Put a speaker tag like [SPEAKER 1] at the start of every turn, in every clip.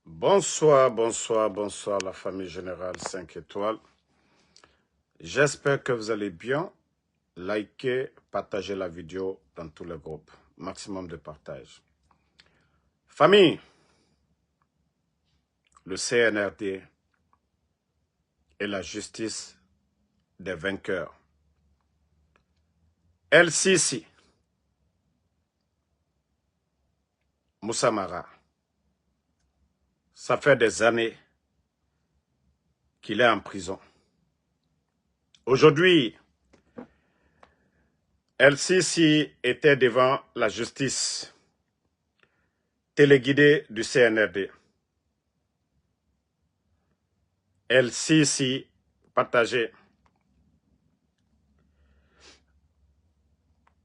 [SPEAKER 1] Bonsoir, bonsoir, bonsoir la famille générale 5 étoiles. J'espère que vous allez bien. Likez, partagez la vidéo dans tous les groupes. Maximum de partage. Famille, le CNRD est la justice des vainqueurs. El-Sisi, Moussa Mara, ça fait des années qu'il est en prison. Aujourd'hui, El-Sisi était devant la justice téléguidée du CNRD. El-Sisi, partagez.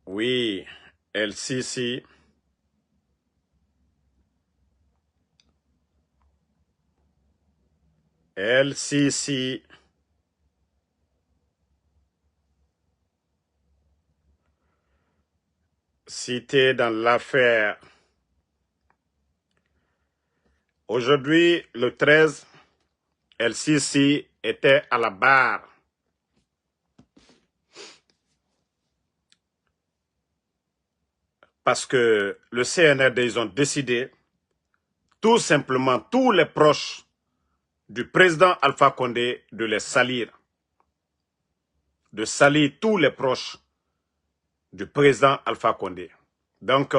[SPEAKER 1] Oui, El-Sisi. El-Sisi. Cité dans l'affaire. Aujourd'hui, le 13, El-Sisi était à la barre. Parce que le CNRD, ils ont décidé, tout simplement, tous les proches du président Alpha Condé, de les salir. De salir tous les proches du président Alpha Condé. Donc,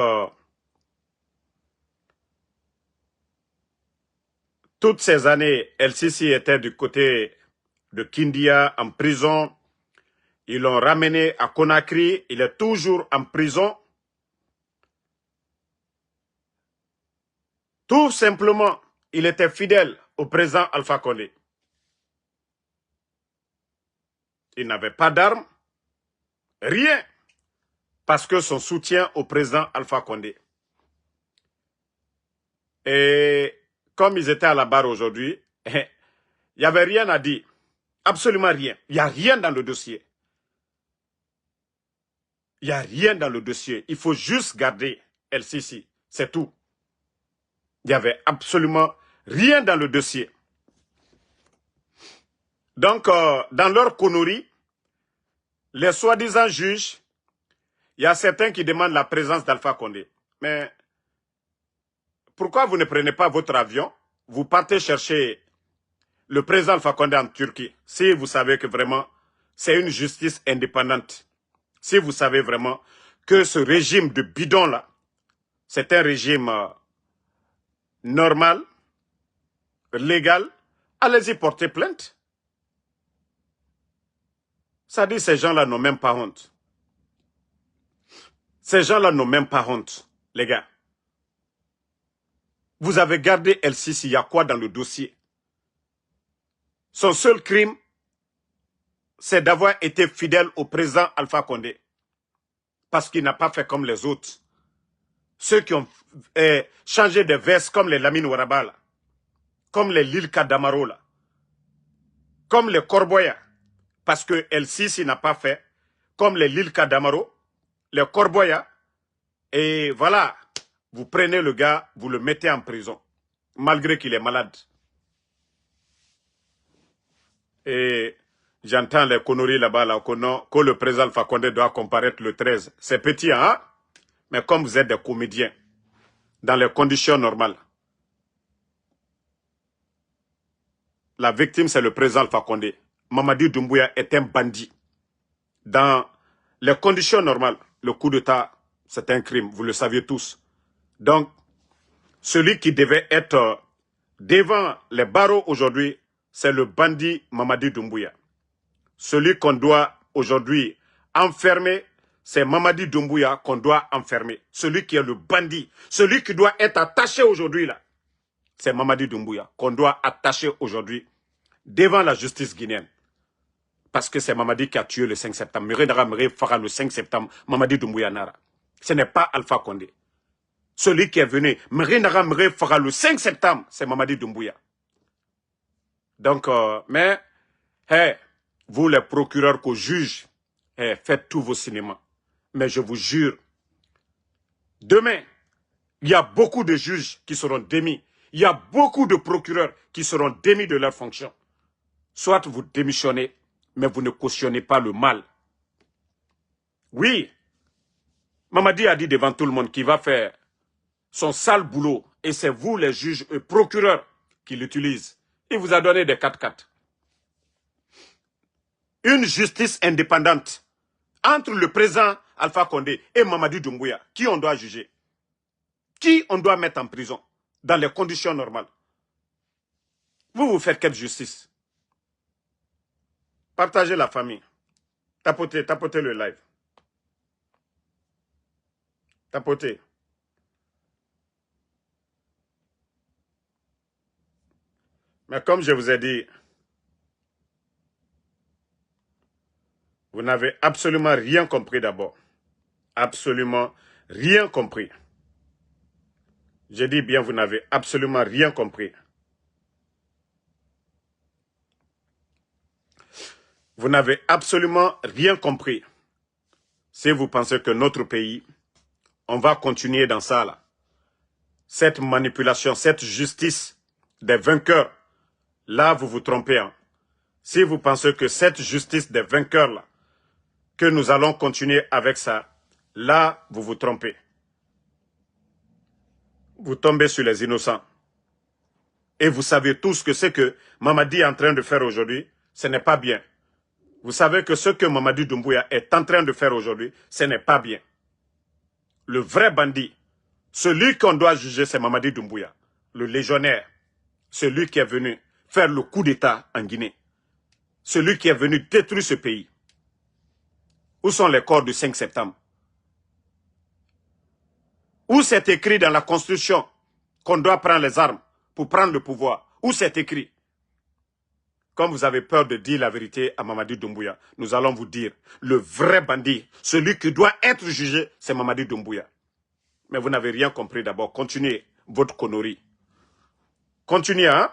[SPEAKER 1] toutes ces années, El-Sisi était du côté de Kindia en prison. Ils l'ont ramené à Conakry. Il est toujours en prison. Tout simplement, il était fidèle au président Alpha Condé. Il n'avait pas d'armes, rien, parce que son soutien au président Alpha Condé. Et comme ils étaient à la barre aujourd'hui, il n'y avait rien à dire. Absolument rien. Il n'y a rien dans le dossier. Il n'y a rien dans le dossier. Il faut juste garder El-Sisi. C'est tout. Il n'y avait absolument rien dans le dossier. Donc, dans leur connerie, les soi-disant juges, il y a certains qui demandent la présence d'Alpha Condé. Mais pourquoi vous ne prenez pas votre avion, vous partez chercher le président Alpha Condé en Turquie, si vous savez que vraiment c'est une justice indépendante, si vous savez vraiment que ce régime de bidon-là, c'est un régime normal, légal, allez-y porter plainte. Ça dit, ces gens-là n'ont même pas honte. Ces gens-là n'ont même pas honte, les gars. Vous avez gardé El-Sisi, il y a quoi dans le dossier? Son seul crime, c'est d'avoir été fidèle au président Alpha Condé. Parce qu'il n'a pas fait comme les autres. Ceux qui ont changé de veste comme les Lamine Ouaraba, là, comme les Lilka Damaro, là, comme les Corboya, parce que El-Sisi n'a pas fait, comme les Lilka Damaro, les Corboya, et voilà, vous prenez le gars, vous le mettez en prison, malgré qu'il est malade. Et j'entends les conneries là-bas, là, que le président Alpha Condé doit comparaître le 13. C'est petit, hein? Mais comme vous êtes des comédiens, dans les conditions normales, la victime, c'est le président Alpha Condé. Mamadi Doumbouya est un bandit. Dans les conditions normales, le coup d'État, c'est un crime, vous le saviez tous. Donc, celui qui devait être devant les barreaux aujourd'hui, c'est le bandit Mamadi Doumbouya. Celui qu'on doit aujourd'hui enfermer, c'est Mamadi Doumbouya qu'on doit enfermer. Celui qui est le bandit, celui qui doit être attaché aujourd'hui là, c'est Mamadi Doumbouya qu'on doit attacher aujourd'hui devant la justice guinéenne. Parce que c'est Mamadi qui a tué le 5 septembre. Mere Fara le 5 septembre, Mamadi Doumbouya Nara. Ce n'est pas Alpha Condé. Celui qui est venu, Mere Fara le 5 septembre, c'est Mamadi Doumbouya. Donc, mais, hey, vous les procureurs qu'au juge, hey, faites tous vos cinémas. Mais je vous jure, demain, il y a beaucoup de juges qui seront démis. Il y a beaucoup de procureurs qui seront démis de leur fonction. Soit vous démissionnez, mais vous ne cautionnez pas le mal. Oui, Mamadi a dit devant tout le monde qu'il va faire son sale boulot. Et c'est vous, les juges et procureurs, qui l'utilisent. Il vous a donné des 4-4. Une justice indépendante entre le président Alpha Condé et Mamadi Doumbouya. Qui on doit juger? Qui on doit mettre en prison dans les conditions normales? Vous faites quelle justice? Partagez la famille. Tapotez le live. Tapotez. Mais comme je vous ai dit, vous n'avez absolument rien compris d'abord. Absolument rien compris. Je dis bien, vous n'avez absolument rien compris. Vous n'avez absolument rien compris. Si vous pensez que notre pays, on va continuer dans ça là. Cette manipulation, cette justice des vainqueurs, là vous vous trompez. Hein. Si vous pensez que cette justice des vainqueurs là, que nous allons continuer avec ça, là vous vous trompez. Vous tombez sur les innocents. Et vous savez tous que ce que Mamadi est en train de faire aujourd'hui, ce n'est pas bien. Vous savez que ce que Mamadi Doumbouya est en train de faire aujourd'hui, ce n'est pas bien. Le vrai bandit, celui qu'on doit juger, c'est Mamadi Doumbouya, le légionnaire, celui qui est venu faire le coup d'État en Guinée, celui qui est venu détruire ce pays. Où sont les corps du 5 septembre? Où c'est écrit dans la Constitution qu'on doit prendre les armes pour prendre le pouvoir? Où c'est écrit? Comme vous avez peur de dire la vérité à Mamadi Doumbouya, nous allons vous dire, le vrai bandit, celui qui doit être jugé, c'est Mamadi Doumbouya. Mais vous n'avez rien compris d'abord. Continuez votre connerie. Continuez, hein?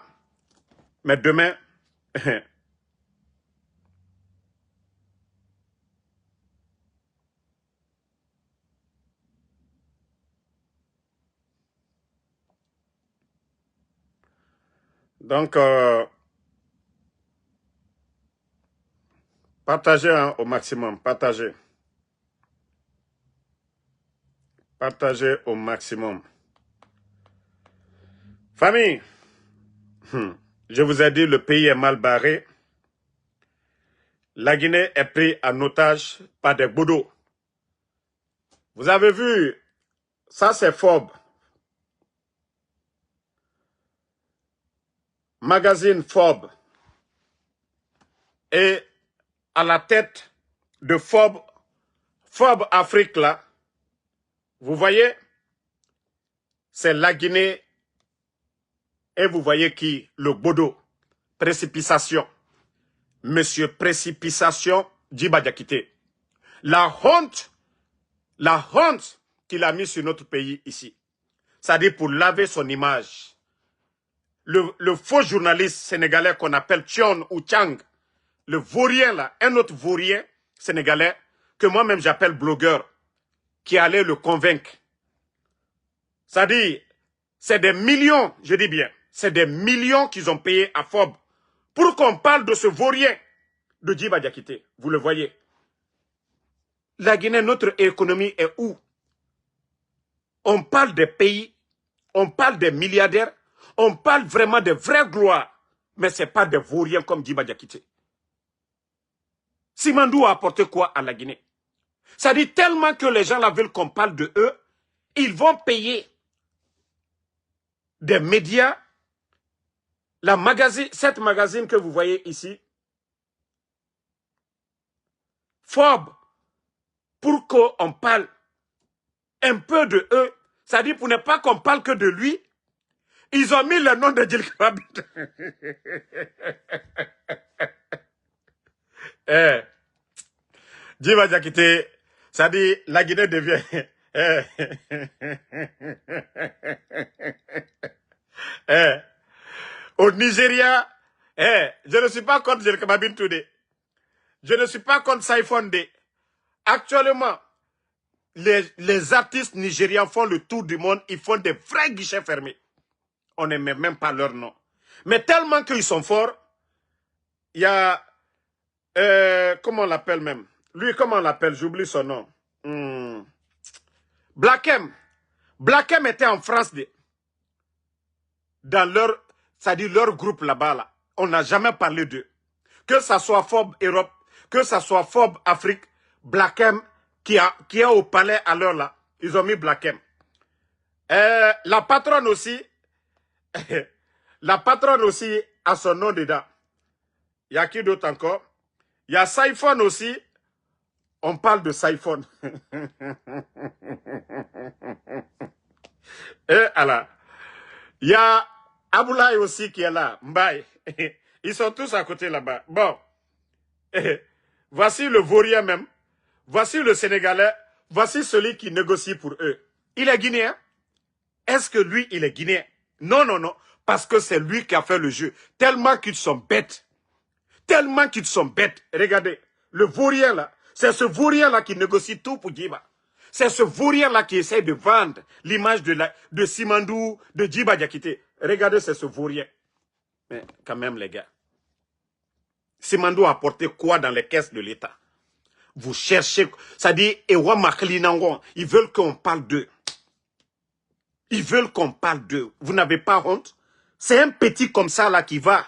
[SPEAKER 1] Mais demain... Donc, partagez hein, au maximum. Partagez. Partagez au maximum. Famille, je vous ai dit, le pays est mal barré. La Guinée est prise en otage par des boudots. Vous avez vu, ça c'est Forbes. Magazine Forbes. Et à la tête de Forbes Afrique là, vous voyez, c'est la Guinée et vous voyez qui? Le Bodo. Précipitation. Monsieur Précipitation Djiba Diakité. La honte qu'il a mis sur notre pays ici. C'est-à-dire pour laver son image. Le faux journaliste sénégalais qu'on appelle Tchon ou Tchang, le vaurien là, un autre vaurien sénégalais que moi-même j'appelle blogueur, qui allait le convaincre. C'est-à-dire, c'est des millions, je dis bien, c'est des millions qu'ils ont payés à Forbes pour qu'on parle de ce vaurien de Djiba Diakité. Vous le voyez. La Guinée, notre économie est où? On parle des pays, on parle des milliardaires, on parle vraiment de vraies gloires, mais ce n'est pas des vauriens comme Djiba Diakité. Simandou a apporté quoi à la Guinée? Ça dit tellement que les gens là veulent qu'on parle de eux, ils vont payer des médias, cette magazine que vous voyez ici, Forbes, pour qu'on parle un peu de eux, ça dit pour ne pas qu'on parle que de lui, ils ont mis le nom de Djil Kababit. Djiba Diakité, ça dit la Guinée devient... Au Nigeria, je ne suis pas contre Djil Kababit Toudé. Je ne suis pas contre Saifonde. Actuellement, les artistes nigérians font le tour du monde, ils font des vrais guichets fermés. On n'aimait même pas leur nom. Mais tellement qu'ils sont forts, il y a... comment on l'appelle même? Lui, comment on l'appelle? J'oublie son nom. Black M. Black M était en France dans leur... C'est-à-dire leur groupe là-bas. Là. On n'a jamais parlé d'eux. Que ça soit FOB Europe, que ça soit FOB Afrique, Black M qui est au palais à l'heure là. Ils ont mis Black M. La patronne aussi, la patronne aussi a son nom dedans. Il y a qui d'autre encore? Il y a Saifon aussi. On parle de Saifon. Et alors, il y a Aboulaye aussi qui est là. Mbaye. Ils sont tous à côté là-bas. Bon. Voici le Vaurien même. Voici le Sénégalais. Voici celui qui négocie pour eux. Il est guinéen. Est-ce que lui, il est guinéen? Non, non, non. Parce que c'est lui qui a fait le jeu. Tellement qu'ils sont bêtes. Tellement qu'ils sont bêtes. Regardez, le Vaurien là, c'est ce Vaurien là qui négocie tout pour Djiba. C'est ce Vaurien là qui essaie de vendre l'image de Simandou, de Djiba Diakité. Regardez, c'est ce Vaurien. Mais quand même, les gars, Simandou a apporté quoi dans les caisses de l'État? Vous cherchez, ça dit, Ewa Makli Nangon, ils veulent qu'on parle d'eux. Ils veulent qu'on parle d'eux. Vous n'avez pas honte? C'est un petit comme ça là qui va.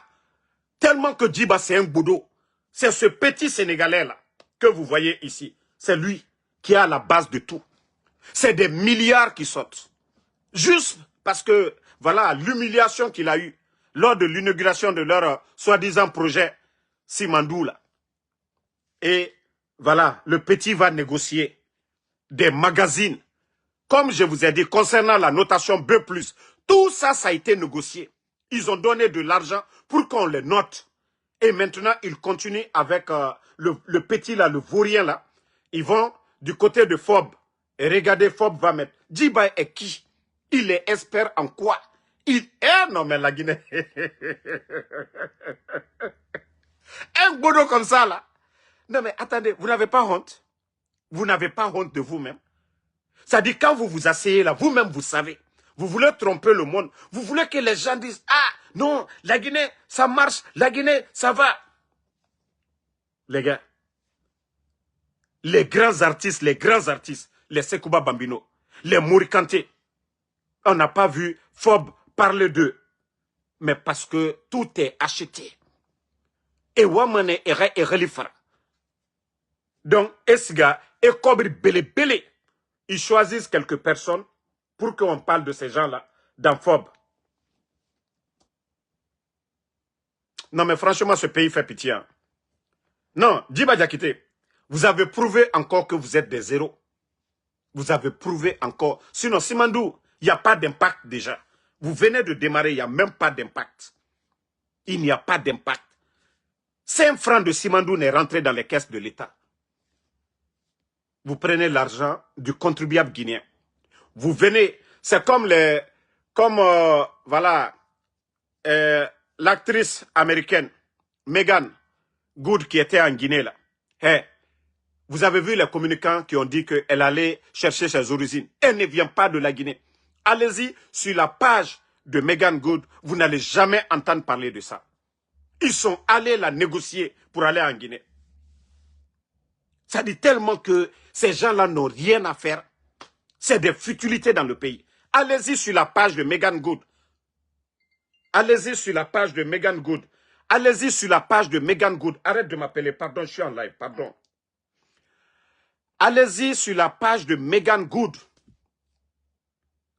[SPEAKER 1] Tellement que Djiba c'est un boudot. C'est ce petit Sénégalais là que vous voyez ici. C'est lui qui est à la base de tout. C'est des milliards qui sortent. Juste parce que, voilà, l'humiliation qu'il a eue lors de l'inauguration de leur soi-disant projet Simandou là. Et voilà, le petit va négocier des magazines. Comme je vous ai dit, concernant la notation B+, tout ça, ça a été négocié. Ils ont donné de l'argent pour qu'on les note. Et maintenant, ils continuent avec le petit là, le Vaurien là. Ils vont du côté de FOB. Et regardez, FOB va mettre. Djiba est qui? Il est expert en quoi? Il est... Non mais la Guinée. Un boulot comme ça là. Non mais attendez, vous n'avez pas honte? Vous n'avez pas honte de vous-même? Ça dit quand vous vous asseyez là, vous-même vous savez. Vous voulez tromper le monde. Vous voulez que les gens disent, ah non, la Guinée, ça marche. La Guinée, ça va. Les gars, les grands artistes, les Sekouba Bambino, les Mori Kanté, on n'a pas vu FOB parler d'eux. Mais parce que tout est acheté. Et Wamane et Relifara. Donc, Esga et Kobri Bele, ils choisissent quelques personnes pour qu'on parle de ces gens-là dans FOB. Non, mais franchement, ce pays fait pitié. Hein. Non, Djiba Diakité, vous avez prouvé encore que vous êtes des zéros. Vous avez prouvé encore. Sinon, Simandou, il n'y a pas d'impact déjà. Vous venez de démarrer, il n'y a même pas d'impact. Il n'y a pas d'impact. 5 francs de Simandou n'est rentré dans les caisses de l'État. Vous prenez l'argent du contribuable guinéen. Vous venez, c'est comme voilà, l'actrice américaine, Megan Good, qui était en Guinée là. Hey, vous avez vu les communicants qui ont dit qu'elle allait chercher ses origines. Elle ne vient pas de la Guinée. Allez-y sur la page de Megan Good, vous n'allez jamais entendre parler de ça. Ils sont allés la négocier pour aller en Guinée. Ça dit tellement que ces gens-là n'ont rien à faire. C'est des futilités dans le pays. Allez-y sur la page de Megan Good. Allez-y sur la page de Megan Good. Allez-y sur la page de Megan Good. Arrête de m'appeler, pardon, je suis en live, pardon. Allez-y sur la page de Megan Good.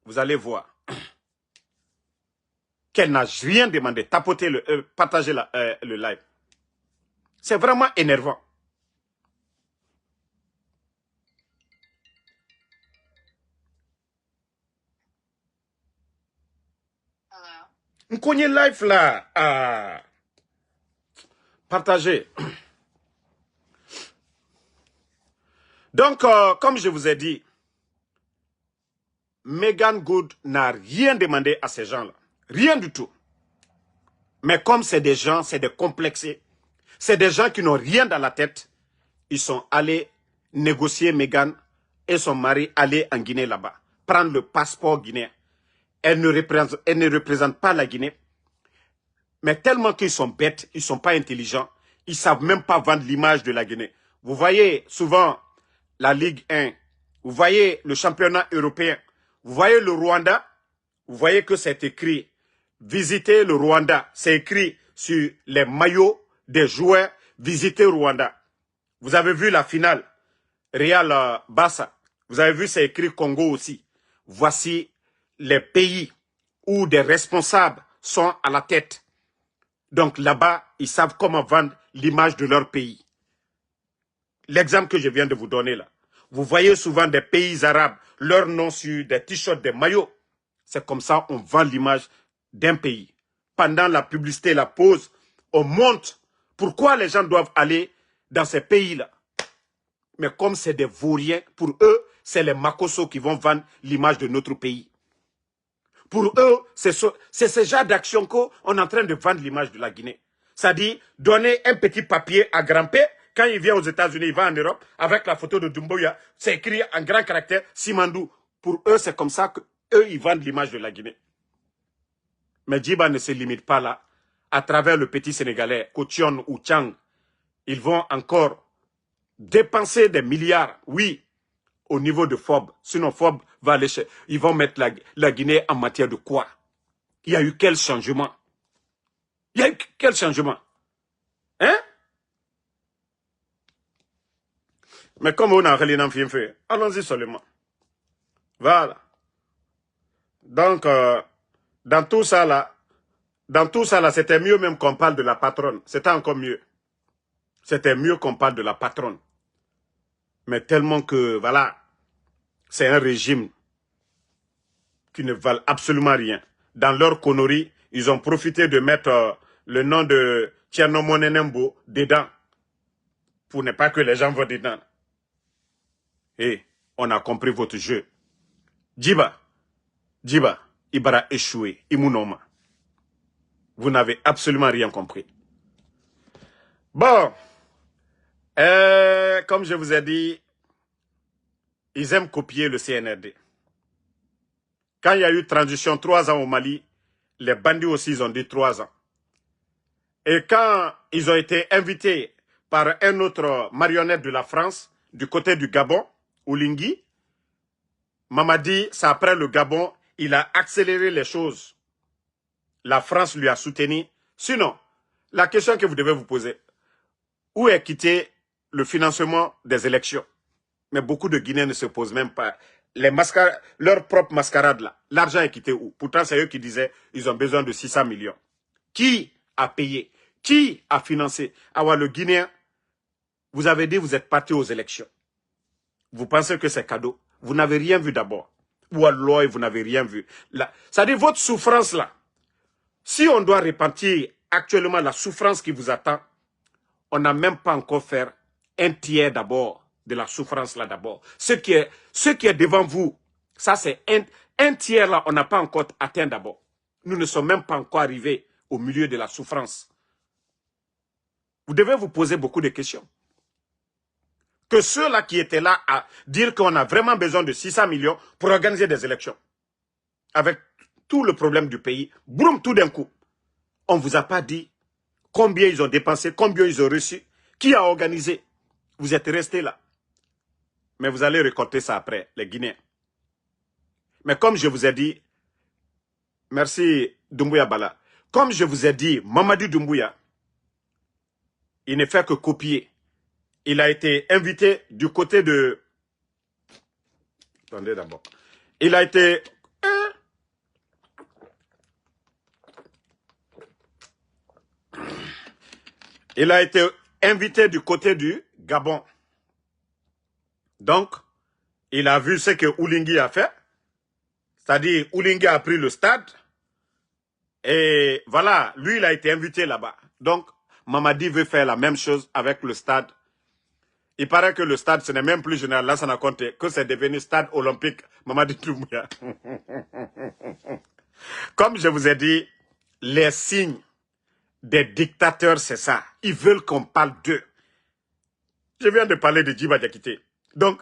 [SPEAKER 1] Vous allez voir qu'elle n'a rien demandé. Tapotez partagez le live. C'est vraiment énervant. On connaît live là. Ah. Partagez. Donc, comme je vous ai dit, Megan Good n'a rien demandé à ces gens-là. Rien du tout. Mais comme c'est des gens, c'est des complexés, c'est des gens qui n'ont rien dans la tête, ils sont allés négocier Megan et son mari aller en Guinée là-bas, prendre le passeport guinéen. elle ne représente pas la Guinée. Mais tellement qu'ils sont bêtes, ils ne sont pas intelligents, ils ne savent même pas vendre l'image de la Guinée. Vous voyez souvent la Ligue 1, vous voyez le championnat européen, vous voyez le Rwanda, vous voyez que c'est écrit « Visitez le Rwanda ». C'est écrit sur les maillots des joueurs « Visitez Rwanda ». Vous avez vu la finale, Real Barça. Vous avez vu, c'est écrit Congo aussi. Voici les pays où des responsables sont à la tête. Donc là-bas, ils savent comment vendre l'image de leur pays. L'exemple que je viens de vous donner là. Vous voyez souvent des pays arabes, leur nom sur des t-shirts, des maillots. C'est comme ça on vend l'image d'un pays. Pendant la publicité, la pause, on montre pourquoi les gens doivent aller dans ces pays-là. Mais comme c'est des vauriens, pour eux, c'est les Makosso qui vont vendre l'image de notre pays. Pour eux, c'est ce genre d'action qu'on est en train de vendre l'image de la Guinée. C'est-à-dire, donner un petit papier à grimper. Quand il vient aux États-Unis, il va en Europe, avec la photo de Doumbouya, c'est écrit en grand caractère, Simandou. Pour eux, c'est comme ça qu'eux, ils vendent l'image de la Guinée. Mais Djiba ne se limite pas là. À travers le petit Sénégalais, Kotion ou Tchang, ils vont encore dépenser des milliards, oui, au niveau de FOB. Sinon, FOB va aller chez... Ils vont mettre la Guinée en matière de quoi? Il y a eu quel changement? Il y a eu quel changement? Hein? Mais comme on a rien fait, allons-y seulement. Voilà. Donc, dans tout ça là, c'était mieux même qu'on parle de la patronne. C'était encore mieux. C'était mieux qu'on parle de la patronne. Mais tellement que, voilà, c'est un régime qui ne valent absolument rien. Dans leur connerie, ils ont profité de mettre le nom de Tcherno Monenembo dedans. Pour ne pas que les gens voient dedans. Et on a compris votre jeu. Djiba, Ibara échoué, Imunoma. Vous n'avez absolument rien compris. Bon, comme je vous ai dit, ils aiment copier le CNRD. Quand il y a eu transition 3 ans au Mali, les bandits aussi, ils ont dit 3 ans. Et quand ils ont été invités par un autre marionnette de la France, du côté du Gabon, Oulingui, Mamadi, c'est après le Gabon, il a accéléré les choses. La France lui a soutenu. Sinon, la question que vous devez vous poser, où est quitté le financement des élections? Mais beaucoup de Guinéens ne se posent même pas. Leur propre mascarade là, l'argent est quitté où? Pourtant, c'est eux qui disaient ils ont besoin de 600 millions. Qui a payé? Qui a financé? Alors, le Guinéen, vous avez dit vous êtes parti aux élections. Vous pensez que c'est cadeau? Vous n'avez rien vu d'abord. Ou alors, vous n'avez rien vu. C'est-à-dire, votre souffrance là, si on doit repentir actuellement la souffrance qui vous attend, on n'a même pas encore fait un tiers d'abord de la souffrance là d'abord. Ce qui est devant vous, ça c'est un tiers là, on n'a pas encore atteint d'abord. Nous ne sommes même pas encore arrivés au milieu de la souffrance. Vous devez vous poser beaucoup de questions. Que ceux-là qui étaient là à dire qu'on a vraiment besoin de 600 millions pour organiser des élections, avec tout le problème du pays, boum, tout d'un coup, on ne vous a pas dit combien ils ont dépensé, combien ils ont reçu, qui a organisé. Vous êtes restés là. Mais vous allez récolter ça après, les Guinéens. Mais comme je vous ai dit, merci Doumbouya Bala, comme je vous ai dit, Mamadou Doumbouya, il ne fait que copier. Il a été invité du côté de... Attendez d'abord. Il a été... Il a été invité du côté du Gabon. Donc, il a vu ce que Oulingui a fait. C'est-à-dire, Oulingui a pris le stade. Et voilà, lui, il a été invité là-bas. Donc, Mamadi veut faire la même chose avec le stade. Il paraît que le stade, ce n'est même plus Général Lansana Conté, que c'est devenu stade olympique Mamadi Doumbouya. Comme je vous ai dit, les signes des dictateurs, c'est ça. Ils veulent qu'on parle d'eux. Je viens de parler de Djiba Diakité. Donc,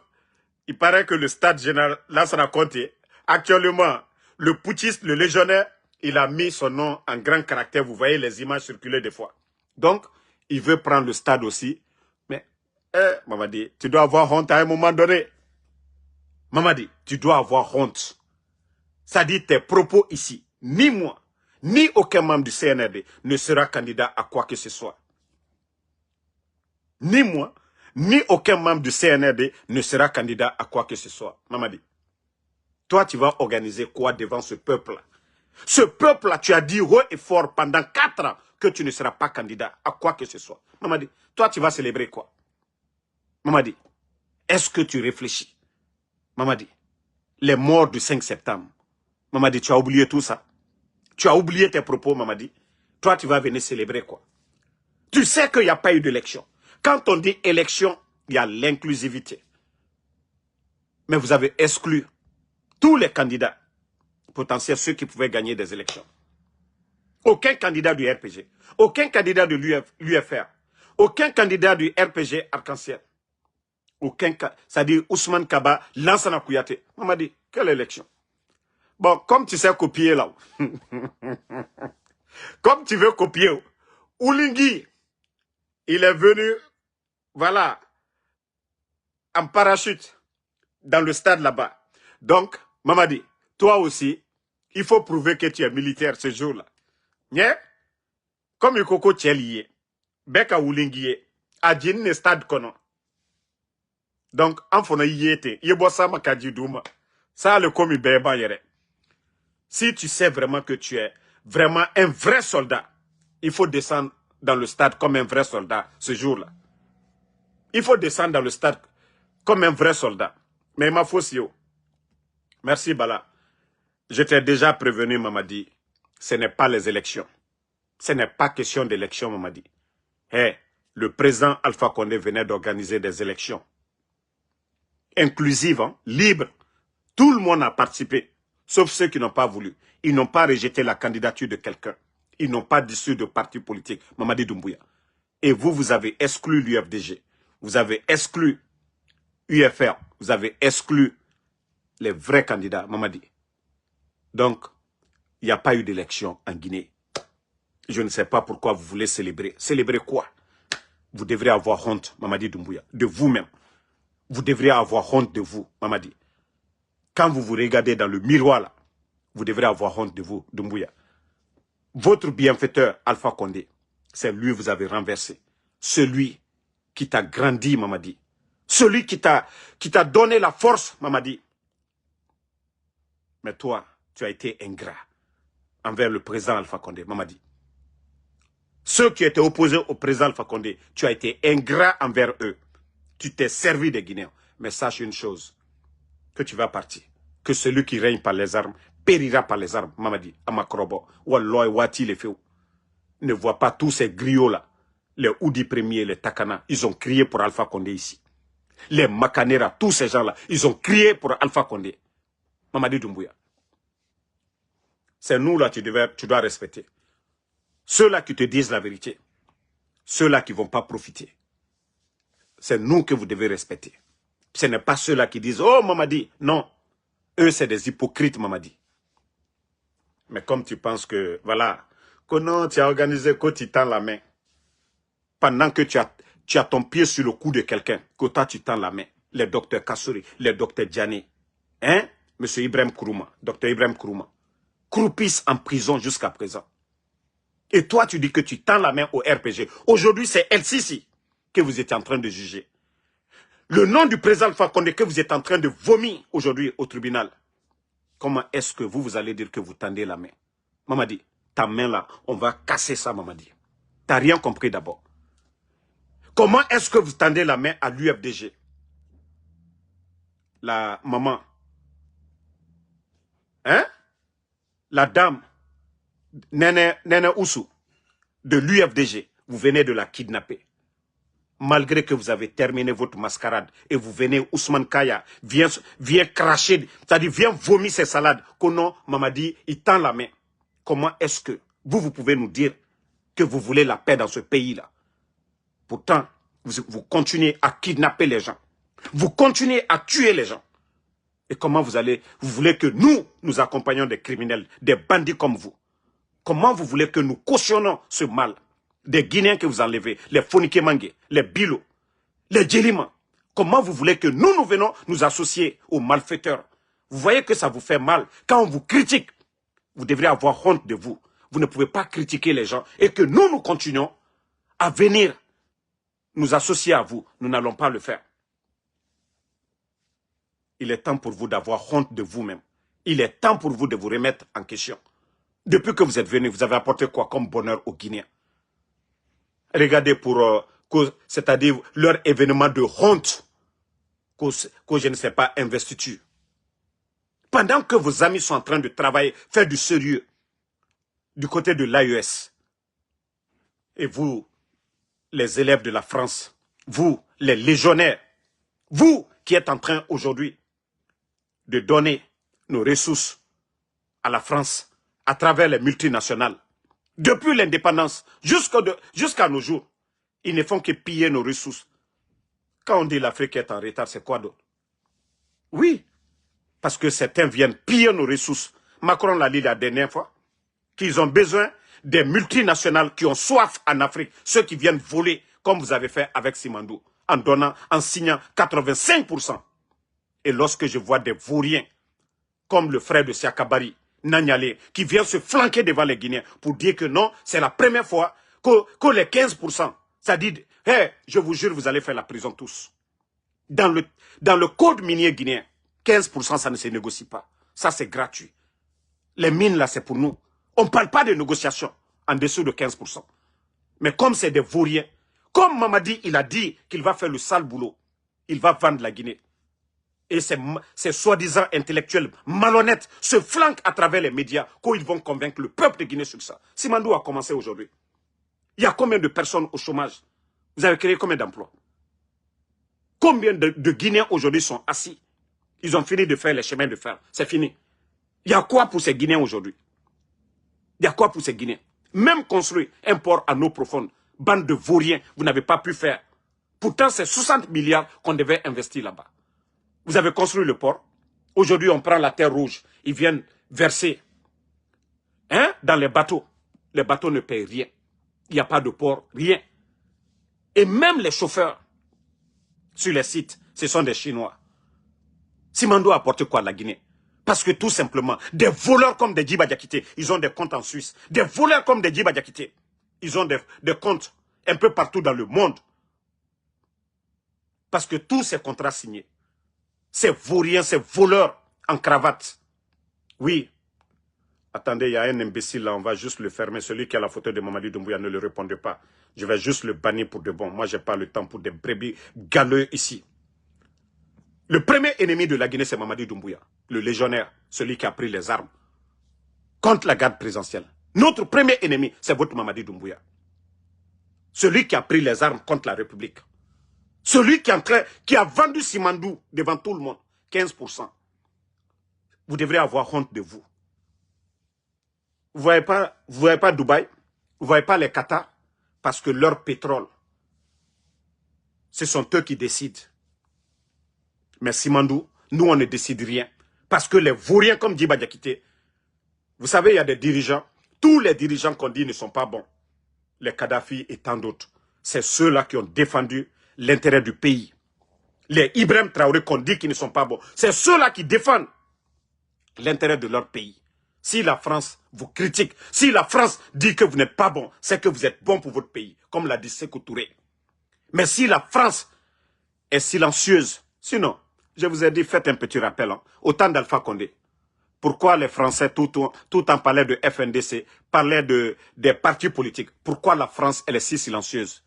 [SPEAKER 1] il paraît que le stade général Lansana Conté, actuellement, le putschiste, le légionnaire, il a mis son nom en grand caractère. Vous voyez les images circuler des fois. Donc, il veut prendre le stade aussi. Mais, Mamadi, tu dois avoir honte à un moment donné. Mamadi, tu dois avoir honte. Ça dit tes propos ici. Ni moi, ni aucun membre du CNRD ne sera candidat à quoi que ce soit. Ni moi, ni aucun membre du CNRD ne sera candidat à quoi que ce soit. Mamadi, toi, tu vas organiser quoi devant ce peuple-là? Ce peuple-là, tu as dit haut et fort pendant 4 ans que tu ne seras pas candidat à quoi que ce soit. Mamadi, toi, tu vas célébrer quoi? Mamadi, est-ce que tu réfléchis? Mamadi, les morts du 5 septembre. Mamadi, tu as oublié tout ça? Tu as oublié tes propos, Mamadi? Toi, tu vas venir célébrer quoi? Tu sais qu'il n'y a pas eu d'élection. Quand on dit élection, il y a l'inclusivité. Mais vous avez exclu tous les candidats potentiels, ceux qui pouvaient gagner des élections. Aucun candidat du RPG, aucun candidat de l'UFR, aucun candidat du RPG Arc-en-Ciel. Aucun, c'est-à-dire Ousmane Kaba, Lansana Kouyaté. On m'a dit, quelle élection? Bon, comme tu sais copier là, comme tu veux copier, Oulingui, il est venu, voilà, en parachute, dans le stade là-bas. Donc, Mamadi, toi aussi, il faut prouver que tu es militaire ce jour-là. Yeah? Comme le coco tchelier, Beka Oulingui, à Djinn stade kono. Donc, en fona yété, yebosa makadi douma. Ça, le komi beba yere. Si tu sais vraiment que tu es vraiment un vrai soldat, il faut descendre dans le stade comme un vrai soldat ce jour-là. Il faut descendre dans le stade comme un vrai soldat. Mais ma fausse yo. Merci Bala. Je t'ai déjà prévenu, Mamadi. Ce n'est pas les élections. Ce n'est pas question d'élection, Mamadi. Hey, le président Alpha Condé venait d'organiser des élections. Inclusives, hein, libres. Tout le monde a participé. Sauf ceux qui n'ont pas voulu. Ils n'ont pas rejeté la candidature de quelqu'un. Ils n'ont pas dissous de parti politique. Mamadi Doumbouya. Et vous, vous avez exclu l'UFDG. Vous avez exclu UFR. Vous avez exclu les vrais candidats, Mamadi. Donc, il n'y a pas eu d'élection en Guinée. Je ne sais pas pourquoi vous voulez célébrer. Célébrer quoi? Vous devrez avoir honte, Mamadi Doumbouya, de vous-même. Vous devrez avoir honte de vous, Mamadi. Quand vous vous regardez dans le miroir, là, vous devrez avoir honte de vous, Doumbouya. Votre bienfaiteur, Alpha Condé, c'est lui que vous avez renversé. Celui qui t'a grandi, Mamadi. Celui qui t'a donné la force, Mamadi. Mais toi, tu as été ingrat envers le président Alpha Condé, Mamadi. Ceux qui étaient opposés au président Alpha Condé, tu as été ingrat envers eux. Tu t'es servi des Guinéens. Mais sache une chose, que tu vas partir. Que celui qui règne par les armes périra par les armes, Mamadi, Amakrobo, Walloy, Wati, les Féou. Ne vois pas tous ces griots-là, les Oudi premiers, les Takana, ils ont crié pour Alpha Condé ici. Les Makanera, tous ces gens-là, ils ont crié pour Alpha Condé. Mamadi Doumbouya. C'est nous là, tu dois respecter. Ceux-là qui te disent la vérité, ceux-là qui ne vont pas profiter, c'est nous que vous devez respecter. Ce n'est pas ceux-là qui disent, oh Mamadi, non. Eux, c'est des hypocrites, Mamadi. Mais comme tu penses que, voilà, que non, tu as organisé, que tu tends la main, pendant que tu as ton pied sur le cou de quelqu'un, que toi, tu tends la main, les docteurs Kassouri, les docteurs Diané, hein, monsieur Ibrahim Kourouma, docteur Ibrahim Kourouma, croupissent en prison jusqu'à présent. Et toi, tu dis que tu tends la main au RPG. Aujourd'hui, c'est LCC que vous êtes en train de juger. Le nom du président Alpha Condé que vous êtes en train de vomir aujourd'hui au tribunal. Comment est-ce que vous allez dire que vous tendez la main? Mamadi, ta main là, on va casser ça, Mamadi. T'as rien compris d'abord. Comment est-ce que vous tendez la main à l'UFDG? La maman. Hein? La dame. Nene Oussou. De l'UFDG. Vous venez de la kidnapper. Malgré que vous avez terminé votre mascarade et vous venez, Ousmane Kaya vient cracher, c'est-à-dire vient vomir ses salades. Kono, Mamadi, il tend la main. Comment est-ce que vous pouvez nous dire que vous voulez la paix dans ce pays-là? Pourtant, vous continuez à kidnapper les gens. Vous continuez à tuer les gens. Et comment vous voulez que nous accompagnions des criminels, des bandits comme vous? Comment vous voulez que nous cautionnons ce mal? Des Guinéens que vous enlevez, les Fonike Mangue, les Bilo, les Djelima. Comment vous voulez que nous venons nous associer aux malfaiteurs? Vous voyez que ça vous fait mal. Quand on vous critique, vous devrez avoir honte de vous. Vous ne pouvez pas critiquer les gens et que nous continuons à venir nous associer à vous. Nous n'allons pas le faire. Il est temps pour vous d'avoir honte de vous-même. Il est temps pour vous de vous remettre en question. Depuis que vous êtes venus, vous avez apporté quoi comme bonheur aux Guinéens? Regardez c'est-à-dire leur événement de honte, que je ne sais pas, investiture. Pendant que vos amis sont en train de travailler, faire du sérieux, du côté de l'AES, et vous, les élèves de la France, vous, les légionnaires, vous qui êtes en train aujourd'hui de donner nos ressources à la France à travers les multinationales, depuis l'indépendance jusqu'à nos jours, ils ne font que piller nos ressources. Quand on dit l'Afrique est en retard, c'est quoi d'autre? Oui, parce que certains viennent piller nos ressources. Macron l'a dit la dernière fois, qu'ils ont besoin des multinationales qui ont soif en Afrique, ceux qui viennent voler, comme vous avez fait avec Simandou, en signant 85%. Et lorsque je vois des vauriens, comme le frère de Siakabari, Nanyale, qui vient se flanquer devant les Guinéens pour dire que non, c'est la première fois que les 15%, ça dit, hey, je vous jure, vous allez faire la prison tous. Dans le code minier guinéen, 15%, ça ne se négocie pas. Ça, c'est gratuit. Les mines, là, c'est pour nous. On ne parle pas de négociation en dessous de 15%. Mais comme c'est des vauriens, comme Mamadi, il a dit qu'il va faire le sale boulot, il va vendre la Guinée. Et ces soi-disant intellectuels malhonnêtes se flanquent à travers les médias qu'ils vont convaincre le peuple de Guinée sur ça. Simandou a commencé aujourd'hui. Il y a combien de personnes au chômage? Vous avez créé combien d'emplois? Combien de Guinéens aujourd'hui sont assis? Ils ont fini de faire les chemins de fer. C'est fini. Il y a quoi pour ces Guinéens aujourd'hui? Il y a quoi pour ces Guinéens? Même construire un port à eau profonde, bande de vauriens, vous n'avez pas pu faire. Pourtant, c'est 60 milliards qu'on devait investir là-bas. Vous avez construit le port. Aujourd'hui, on prend la terre rouge. Ils viennent verser dans les bateaux. Les bateaux ne payent rien. Il n'y a pas de port, rien. Et même les chauffeurs sur les sites, ce sont des Chinois. Simandou a apporté quoi à la Guinée? Parce que tout simplement, des voleurs comme des Djiba Diakité, ils ont des comptes en Suisse. Des voleurs comme des Djiba Diakité, ils ont des comptes un peu partout dans le monde. Parce que tous ces contrats signés, ces vauriens, ces voleurs en cravate. Oui. Attendez, il y a un imbécile là, on va juste le fermer. Celui qui a la photo de Mamadi Doumbouya, ne le répondez pas. Je vais juste le bannir pour de bon. Moi, je n'ai pas le temps pour des brebis galeux ici. Le premier ennemi de la Guinée, c'est Mamadi Doumbouya, le légionnaire, celui qui a pris les armes contre la garde présidentielle. Notre premier ennemi, c'est votre Mamadi Doumbouya. Celui qui a pris les armes contre la République. Celui qui a vendu Simandou devant tout le monde, 15%. Vous devrez avoir honte de vous. Vous ne voyez pas Dubaï, vous ne voyez pas les Qatar, parce que leur pétrole, ce sont eux qui décident. Mais Simandou, nous, on ne décide rien. Parce que les vauriens comme Djiba Diakité, vous savez, il y a des dirigeants, tous les dirigeants qu'on dit ne sont pas bons. Les Kadhafi et tant d'autres. C'est ceux-là qui ont défendu l'intérêt du pays. Les Ibrahim Traoré qu'on dit qu'ils ne sont pas bons. C'est ceux-là qui défendent l'intérêt de leur pays. Si la France vous critique, si la France dit que vous n'êtes pas bon, c'est que vous êtes bon pour votre pays, comme l'a dit Sékou Touré. Mais si la France est silencieuse, sinon, je vous ai dit, faites un petit rappel, au temps d'Alpha Condé. Pourquoi les Français, tout en parlait de FNDC, parlaient des partis politiques? Pourquoi la France, elle est si silencieuse?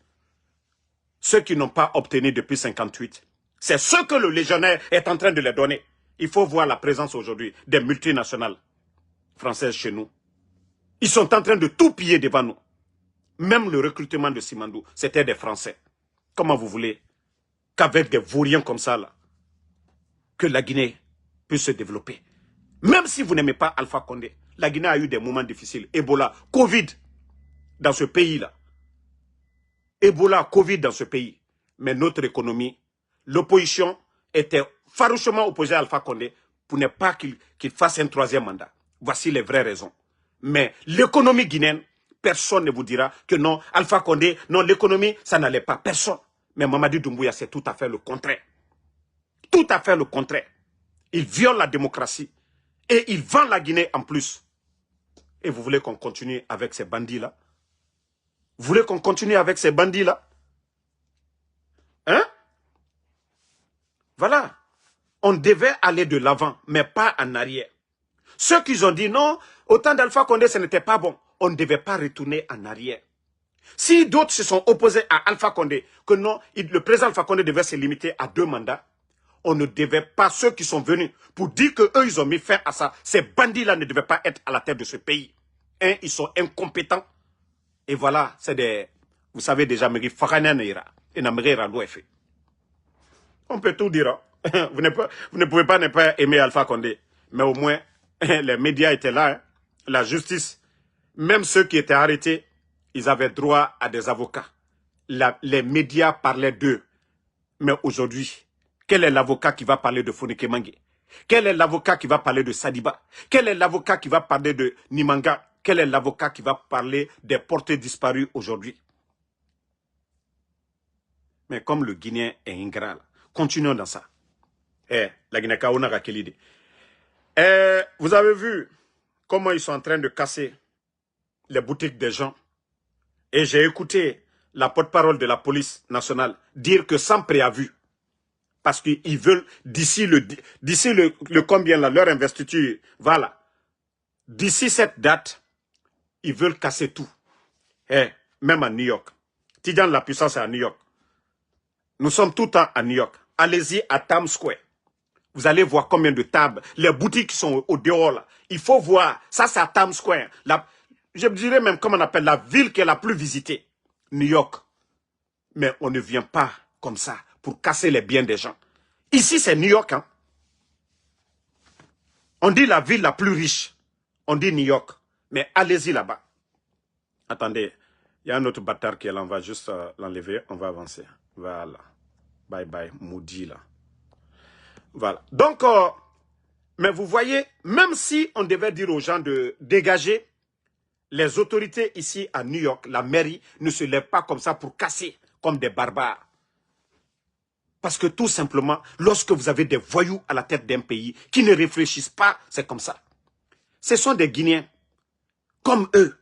[SPEAKER 1] Ceux qui n'ont pas obtenu depuis 1958, c'est ce que le légionnaire est en train de les donner. Il faut voir la présence aujourd'hui des multinationales françaises chez nous. Ils sont en train de tout piller devant nous. Même le recrutement de Simandou, c'était des Français. Comment vous voulez qu'avec des vauriens comme ça, là, que la Guinée puisse se développer? Même si vous n'aimez pas Alpha Condé, la Guinée a eu des moments difficiles. Ebola, Covid dans ce pays-là. Ebola, Covid dans ce pays. Mais notre économie, l'opposition était farouchement opposée à Alpha Condé pour ne pas qu'il fasse un troisième mandat. Voici les vraies raisons. Mais l'économie guinéenne, personne ne vous dira que non, Alpha Condé, non, l'économie, ça n'allait pas. Personne. Mais Mamadi Doumbouya, c'est tout à fait le contraire. Tout à fait le contraire. Il viole la démocratie et il vend la Guinée en plus. Et vous voulez qu'on continue avec ces bandits-là? Vous voulez qu'on continue avec ces bandits-là? Hein? Voilà. On devait aller de l'avant, mais pas en arrière. Ceux qui ont dit non, au temps d'Alpha Condé, ce n'était pas bon. On ne devait pas retourner en arrière. Si d'autres se sont opposés à Alpha Condé, que non, le président Alpha Condé devait se limiter à 2 mandats, on ne devait pas, ceux qui sont venus pour dire qu'eux, ils ont mis fin à ça, ces bandits-là ne devaient pas être à la tête de ce pays. Ils sont incompétents. Et voilà, c'est des... Vous savez déjà, on peut tout dire. Hein. Vous ne pouvez pas ne pas aimer Alpha Condé. Mais au moins, les médias étaient là. Hein. La justice, même ceux qui étaient arrêtés, ils avaient droit à des avocats. Les médias parlaient d'eux. Mais aujourd'hui, quel est l'avocat qui va parler de Fonike Mangue? Quel est l'avocat qui va parler de Sadiba? Quel est l'avocat qui va parler de Nimanga? Quel est l'avocat qui va parler des portés disparus aujourd'hui? Mais comme le Guinéen est ingrat, là, continuons dans ça. La Guinée-Kaona Rakelide. Vous avez vu comment ils sont en train de casser les boutiques des gens. Et j'ai écouté la porte-parole de la police nationale dire que sans préavis, parce qu'ils veulent, d'ici le combien là, leur investiture, voilà. D'ici cette date, ils veulent casser tout. Même à New York. Tidjane, la puissance est à New York. Nous sommes tout le temps à New York. Allez-y à Times Square. Vous allez voir combien de tables, les boutiques qui sont au dehors là. Il faut voir. Ça, c'est à Times Square. Je dirais même comment on appelle la ville qui est la plus visitée. New York. Mais on ne vient pas comme ça pour casser les biens des gens. Ici, c'est New York. Hein? On dit la ville la plus riche. On dit New York. Mais allez-y là-bas. Attendez. Il y a un autre bâtard qui est là. On va juste l'enlever. On va avancer. Voilà. Bye bye. Maudit là. Voilà. Donc, mais vous voyez, même si on devait dire aux gens de dégager, les autorités ici à New York, la mairie, ne se lève pas comme ça pour casser comme des barbares. Parce que tout simplement, lorsque vous avez des voyous à la tête d'un pays qui ne réfléchissent pas, c'est comme ça. Ce sont des Guinéens, comme eux.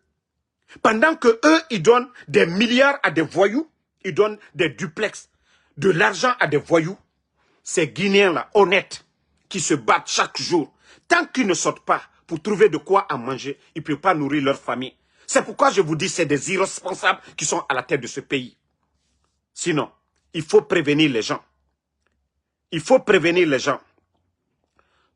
[SPEAKER 1] Pendant que eux, ils donnent des milliards à des voyous, ils donnent des duplex, de l'argent à des voyous, ces Guinéens-là, honnêtes, qui se battent chaque jour, tant qu'ils ne sortent pas pour trouver de quoi à manger, ils ne peuvent pas nourrir leur famille. C'est pourquoi je vous dis, c'est des irresponsables qui sont à la tête de ce pays. Sinon, il faut prévenir les gens. Il faut prévenir les gens.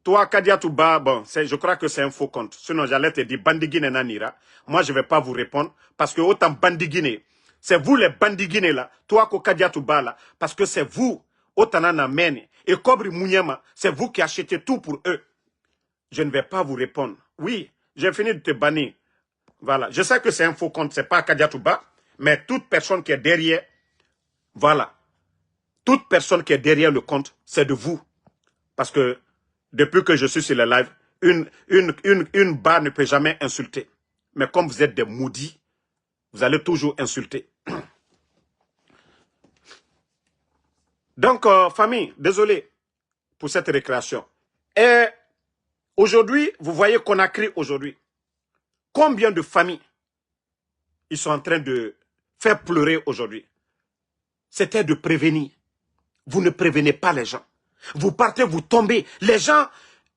[SPEAKER 1] Toi, Kadia Touba, bon, je crois que c'est un faux compte. Sinon, j'allais te dire Bandigine Nanira. Moi, je ne vais pas vous répondre parce que autant Bandigine, c'est vous les Bandigine là. Toi, Kadia Touba là, parce que c'est vous, autant Mene et Kobri Mounyama, c'est vous qui achetez tout pour eux. Je ne vais pas vous répondre. Oui, j'ai fini de te bannir. Voilà. Je sais que c'est un faux compte, c'est pas Kadia Touba, mais toute personne qui est derrière, voilà. Toute personne qui est derrière le compte, c'est de vous. Parce que depuis que je suis sur le live, une barre ne peut jamais insulter. Mais comme vous êtes des maudits, vous allez toujours insulter. Donc, famille, désolé pour cette récréation. Et aujourd'hui, vous voyez Conakry aujourd'hui. Combien de familles ils sont en train de faire pleurer aujourd'hui? C'était de prévenir. Vous ne prévenez pas les gens. Vous partez, vous tombez. Les gens,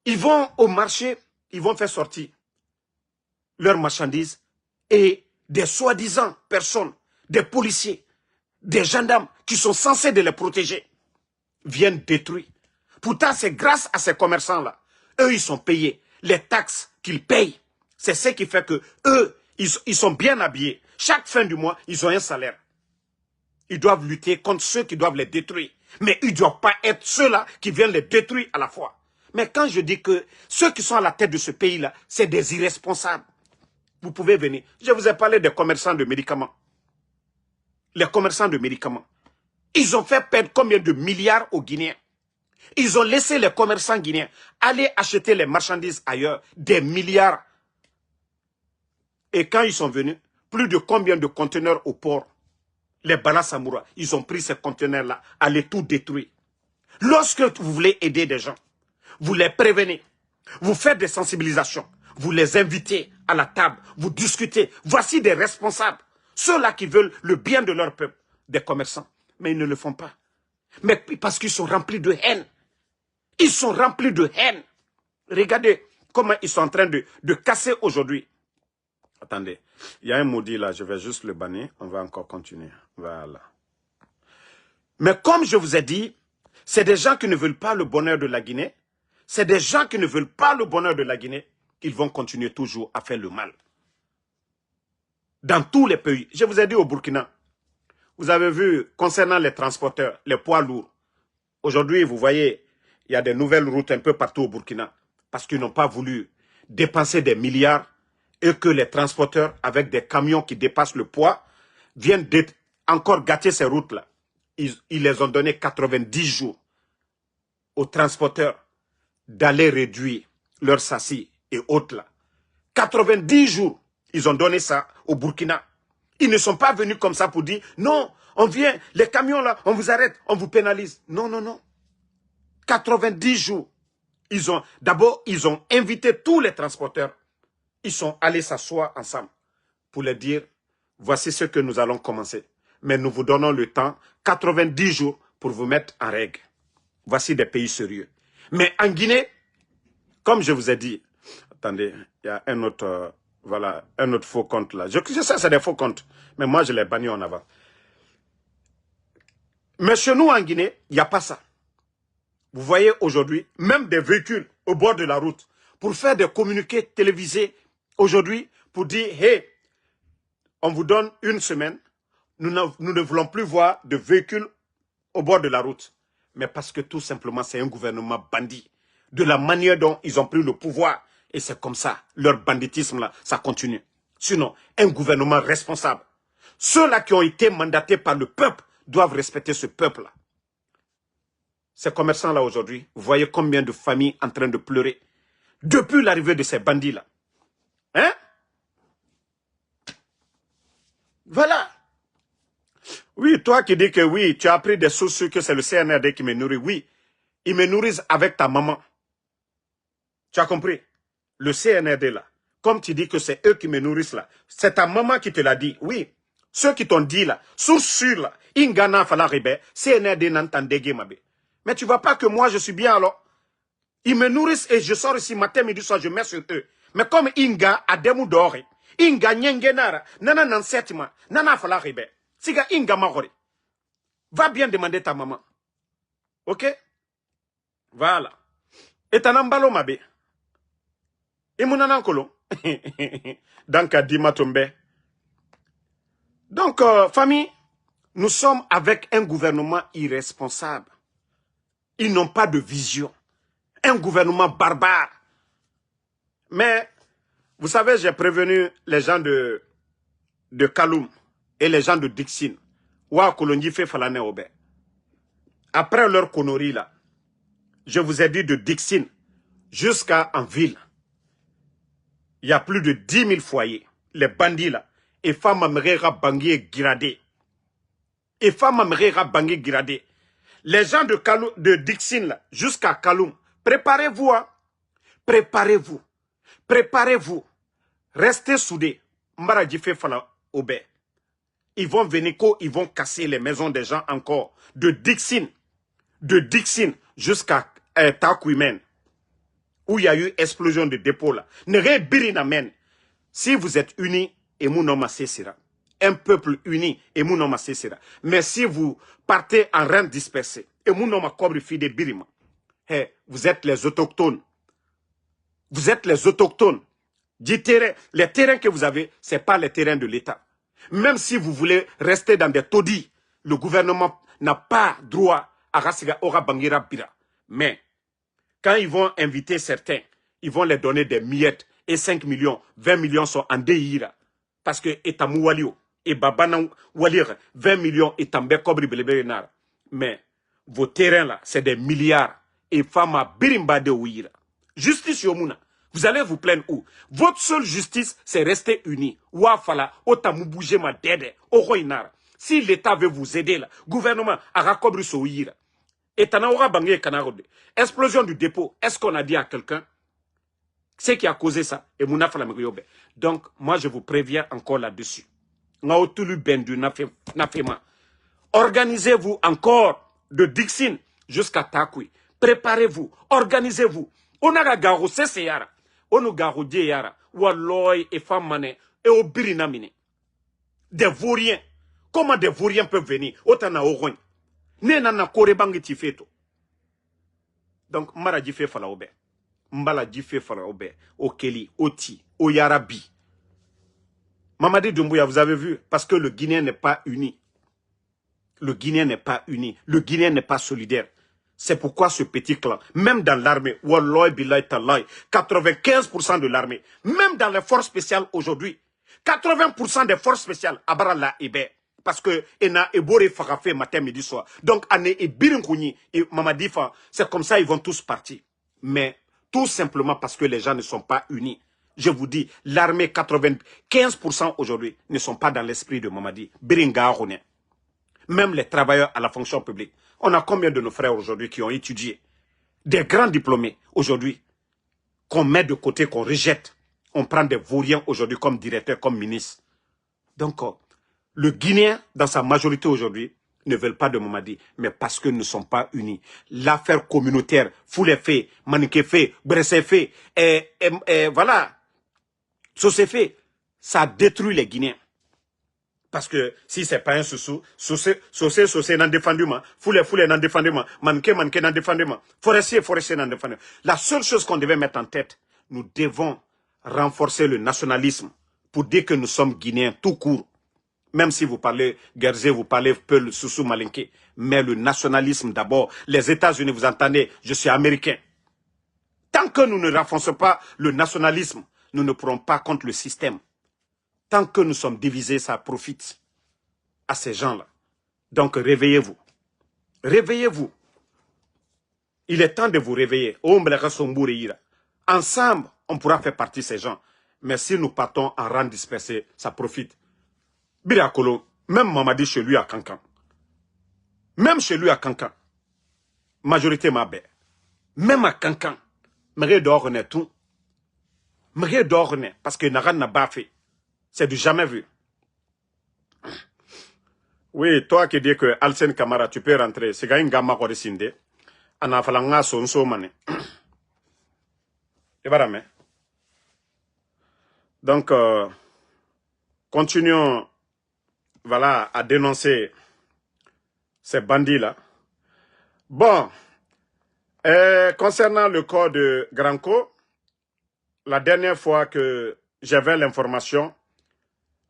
[SPEAKER 1] ils vont au marché, ils vont faire sortir leurs marchandises et des soi-disant personnes, des policiers, des gendarmes qui sont censés de les protéger, viennent détruire. Pourtant, c'est grâce à ces commerçants-là. Eux, ils sont payés. Les taxes qu'ils payent, c'est ce qui fait que eux, ils sont bien habillés. Chaque fin du mois, ils ont un salaire. Ils doivent lutter contre ceux qui doivent les détruire. Mais ils ne doivent pas être ceux-là qui viennent les détruire à la fois. Mais quand je dis que ceux qui sont à la tête de ce pays-là, c'est des irresponsables. Vous pouvez venir. Je vous ai parlé des commerçants de médicaments. Les commerçants de médicaments. Ils ont fait perdre combien de milliards aux Guinéens? Ils ont laissé les commerçants guinéens aller acheter les marchandises ailleurs, des milliards. Et quand ils sont venus, plus de combien de conteneurs au port? Les Bala Samoura, ils ont pris ces conteneurs-là, à les tout détruire. Lorsque vous voulez aider des gens, vous les prévenez, vous faites des sensibilisations, vous les invitez à la table, vous discutez. Voici des responsables, ceux-là qui veulent le bien de leur peuple, des commerçants. Mais ils ne le font pas. Mais parce qu'ils sont remplis de haine. Ils sont remplis de haine. Regardez comment ils sont en train de casser aujourd'hui. Attendez, il y a un maudit là, je vais juste le bannir. On va encore continuer. Voilà. Mais comme je vous ai dit, c'est des gens qui ne veulent pas le bonheur de la Guinée. C'est des gens qui ne veulent pas le bonheur de la Guinée. Ils vont continuer toujours à faire le mal. Dans tous les pays. Je vous ai dit au Burkina, vous avez vu, concernant les transporteurs, les poids lourds. Aujourd'hui, vous voyez, il y a des nouvelles routes un peu partout au Burkina. Parce qu'ils n'ont pas voulu dépenser des milliards et que les transporteurs, avec des camions qui dépassent le poids, viennent encore gâter ces routes-là. Ils les ont donné 90 jours aux transporteurs d'aller réduire leurs sassis et autres là. 90 jours, ils ont donné ça au Burkina. Ils ne sont pas venus comme ça pour dire, non, on vient, les camions là, on vous arrête, on vous pénalise. Non, non, non. 90 jours. D'abord, ils ont invité tous les transporteurs. Ils sont allés s'asseoir ensemble pour leur dire, voici ce que nous allons commencer. Mais nous vous donnons le temps, 90 jours, pour vous mettre en règle. Voici des pays sérieux. Mais en Guinée, comme je vous ai dit, attendez, il y a un autre, voilà, un autre faux compte là. Je sais, c'est des faux comptes, mais moi je les bannis en avant. Mais chez nous en Guinée, il n'y a pas ça. Vous voyez aujourd'hui, même des véhicules au bord de la route, pour faire des communiqués télévisés aujourd'hui, pour dire, hey, on vous donne une semaine, nous ne voulons plus voir de véhicules au bord de la route. Mais parce que tout simplement, c'est un gouvernement bandit. De la manière dont ils ont pris le pouvoir. Et c'est comme ça, leur banditisme là, ça continue. Sinon, un gouvernement responsable. Ceux-là qui ont été mandatés par le peuple doivent respecter ce peuple-là. Ces commerçants-là aujourd'hui, vous voyez combien de familles en train de pleurer depuis l'arrivée de ces bandits-là. Hein? Voilà. Oui, toi qui dis que oui, tu as appris des sources que c'est le CNRD qui me nourrit. Oui, ils me nourrissent avec ta maman. Tu as compris? Le CNRD là, comme tu dis que c'est eux qui me nourrissent là, c'est ta maman qui te l'a dit. Oui, ceux qui t'ont dit là, source sûre là, Ingana Fala Rebe, CNRD n'entendait mabe. Mais tu vois pas que moi je suis bien alors? Ils me nourrissent et je sors ici matin, midi, soir, je mets sur eux. Mais comme Inga a demudore, Inga nyengenara, nana nansetima, nana Fala Rebe. Siga Inga Mahori. Va bien demander ta maman. Ok? Voilà. Et tanambalo mabe. Et mon anankolo. Donc, Dima Tombe. Donc, famille, nous sommes avec un gouvernement irresponsable. Ils n'ont pas de vision. Un gouvernement barbare. Mais, vous savez, j'ai prévenu les gens de Kaloum et les gens de Dixine. Après leur connerie là, je vous ai dit de Dixine jusqu'à en ville. Il y a plus de 10 000 foyers. Les bandits là. Et femmes amérera bangé giradé. Et femmes amérera bangé giradé. Les gens de Dixine là, jusqu'à Kaloum, préparez-vous. Hein? Préparez-vous. Préparez-vous. Restez soudés. Mbara Djifé Fala Obe. Ils vont venir, ils vont casser les maisons des gens encore. De Dixine jusqu'à Takuimen. Où il y a eu explosion de dépôt là. Si vous êtes unis, et mon nom sera. Un peuple uni, et mon nom sera. Mais si vous partez en rang dispersé, et mon nom de Birima, vous êtes les autochtones. Vous êtes les autochtones. Les terrains que vous avez, ce n'est pas les terrains de l'État. Même si vous voulez rester dans des taudis, le gouvernement n'a pas droit à Rassiga Ora Bangira Bira. Mais, quand ils vont inviter certains, ils vont les donner des miettes. Et 5 millions, 20 millions sont en déhira. Parce que Etamou Walio et Babana Walir, 20 millions et Tambe Kobri Belebere. Mais vos terrains là, c'est des milliards. et Fama Birimbade Ouira. Justice Yomuna. Vous allez vous plaindre où? Votre seule justice, c'est rester unis. Ouafala, otamu bougé ma dede, oroinara. Si l'État veut vous aider là, gouvernement, arakobri souira. Et tanaora bangé kanarode. Explosion du dépôt. Est-ce qu'on a dit à quelqu'un? C'est qui a causé ça? Et Mouna Falamriobe. Donc, moi, je vous préviens encore là-dessus. Ngaotulu bendu nafema. Organisez-vous encore de Dixine jusqu'à Takui. Préparez-vous, organisez-vous. On a garo c'est yara. On a garo yara. Walloy et Famane et Obirinamine. Des vauriens. Comment des vauriens peuvent venir? Otana Orogne. Nenana Korebangi Tifeto. Donc, Mara Jife Falaobe. Mbala Jife Falaobe. Okeli, Oti, Oyarabi. Mamadi Doumbouya, vous avez vu, parce que le Guinéen n'est pas uni. Le Guinéen n'est pas uni. Le Guinéen n'est pas solidaire. C'est pourquoi ce petit clan, même dans l'armée, 95% de l'armée, même dans les forces spéciales aujourd'hui, 80% des forces spéciales, Abarala Ebe, parce que Ena Ebore Farafe matin, midi, soir. Donc, Ane et Birinkouni et Mamadifa, c'est comme ça, ils vont tous partir. Mais tout simplement parce que les gens ne sont pas unis. Je vous dis, l'armée, 95% aujourd'hui, ne sont pas dans l'esprit de Mamadi. Biringa Rone. Même les travailleurs à la fonction publique. On a combien de nos frères aujourd'hui qui ont étudié? Des grands diplômés aujourd'hui, qu'on met de côté, qu'on rejette. On prend des vauriens aujourd'hui comme directeurs, comme ministres. Donc, le Guinéen, dans sa majorité aujourd'hui, ne veulent pas de Mamadi, mais parce que nous ne sommes pas unis. L'affaire communautaire, Foulé fait, Maniké fait, Bressé fait, voilà, Sosé fait, ça détruit les Guinéens. Parce que si c'est pas un sous Sosé n'en défendu ma, Foulé n'en défendu ma, Maniké n'en défendu ma, Forestier n'en défendu ma. La seule chose qu'on devait mettre en tête, nous devons renforcer le nationalisme pour dire que nous sommes Guinéens tout court. Même si vous parlez Guerzé, vous parlez Peul, Soussou, Malinké. Mais le nationalisme d'abord. Les États-Unis, vous entendez, je suis américain. Tant que nous ne renforçons pas le nationalisme, nous ne pourrons pas contre le système. Tant que nous sommes divisés, ça profite à ces gens-là. Donc réveillez-vous. Réveillez-vous. Il est temps de vous réveiller. Ensemble, on pourra faire partie de ces gens. Mais si nous partons en rang dispersé, ça profite. Birakolo, même Mamadi chez lui à Cancan. Même chez lui à Cancan. Majorité Mabé. Même à Cancan. M'aurait d'orne tout. M'aurait d'orne. Parce que Naran n'a pas fait. C'est du jamais vu. Oui, toi qui dis que Alsen Kamara, tu peux rentrer. C'est une gamma qui est ana falanga sonso mané. Et voilà, mais. Donc, continuons. Voilà, à dénoncer ces bandits-là. Bon, concernant le corps de Granco, la dernière fois que j'avais l'information,